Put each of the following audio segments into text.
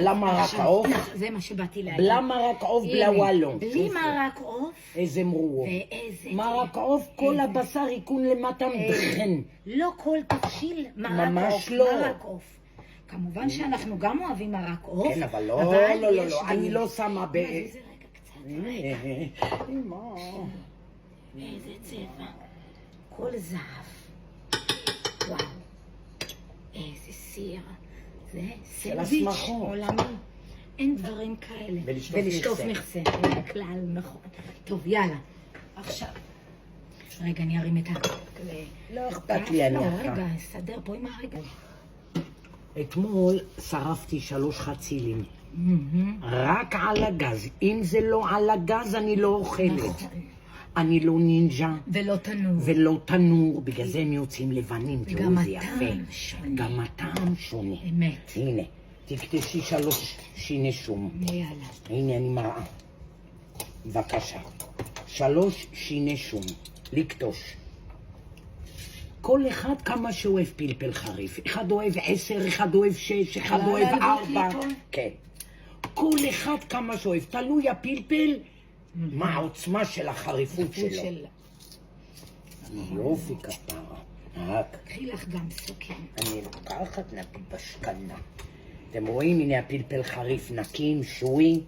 בלה מרק עוף? זה מה שבאתי להגיד. בלה מרק עוף בלה וואלון. בלי מרק עוף. איזה מרור. ואיזה... מרק עוף, כל הבשר ייקון למטה מדרכן. לא כל תבשיל מרק עוף. ממש לא. מרק עוף. כמובן שאנחנו גם אוהבים מרק עוף. כן, אבל לא, אני לא שמה ב... איזה רגע קצת. איזה צבע. כל זהב. וואו. איזה סיר. זה סנדוויץ' עולמי. אין דברים כאלה. ולשטוף מכסה. זה כלל, נכון. טוב, יאללה. עכשיו. רגע, אני ארים את ה... לא אכפת לי, אני לא, אחר. רגע, אסדר פה עם הרגע. אתמול שרפתי 3 חצילים. רק על הגז. אם זה לא על הגז, אני לא אוכלת. אני לא נינג'ה. ולא תנור. ולא תנור. בגלל זה הם יוצאים לבנים. תראו, זה יפה. גם הטעם שונה. אמת. הנה, תקטשי 3 שיני שום. יאללה. הנה, אני מראה. בבקשה. 3 שיני שום. לקטוש. כל אחד כמה שאוהב פלפל חריף. אחד אוהב 10, אחד אוהב 6, אחד אוהב 4. כן. כל אחד כמה שאוהב. תלוי הפלפל, מה העוצמה של החריפות שלו. יופי כפרה. קחי לך גם סוכר. אני לוקחת נפי בשקנה. אתם רואים? הנה הפלפל חריף נקים, שוי.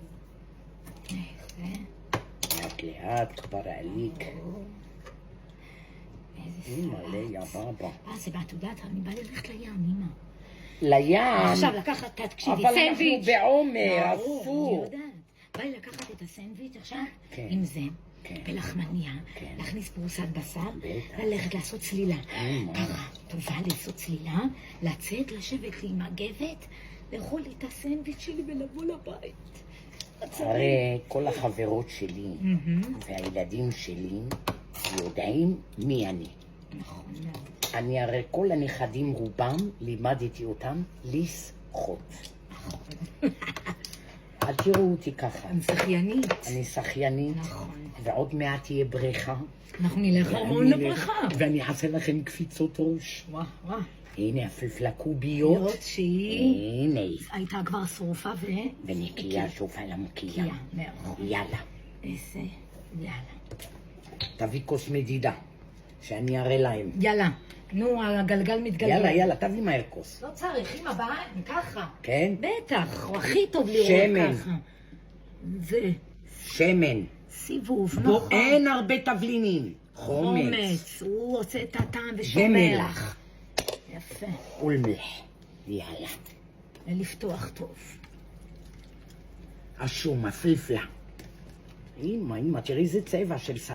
לאט לאט, כבר העליק. מלא יבבה. זה את יודעת, אני באה ללכת לים, אמא. לים? עכשיו לקחת, תקשיבי, אבל סנדוויץ'. אנחנו בעומר, אסור. אני יודעת. בא לי לקחת את הסנדוויץ' עכשיו, עם זה, בלחמניה, להכניס פרוסת בשר, ללכת לעשות צלילה. ככה, טובה לעשות צלילה, לצאת, לשבת לי עם הגבת, לאכול את הסנדוויץ' שלי ולבוא לבית. הרי כל החברות שלי והילדים שלי יודעים מי אני. נכון. אני הרי כל הנכדים רובם לימדתי אותם לשחות. אל תראו אותי ככה. אני שחיינית. אני שחיינית. נכון. ועוד מעט תהיה בריכה. אנחנו נלך המון לבריכה. ואני אעשה לכם קפיצות ראש. וואו. הנה הפלפלקוביות. שהיא... הנה. הייתה כבר שרופה ונקייה שוב על המקייה. מאוד. יאללה. איזה... יאללה. תביא כוס מדידה, שאני אראה להם. יאללה. נו, הגלגל מתגלגל. יאללה, תביא מהר כוס. לא צריך, אמא, בעין, ככה. כן? בטח, הוא הכי טוב לראות ככה. זה... שמן. סיבוב, בו נכון. אין הרבה תבלינים. חומץ. הוא עושה את הטעם ושומר. ומלח. יפה. ולמלח. יאללה. ולפתוח טוב. השום, הפלפלה. אמא, תראי איזה צבע של סלט.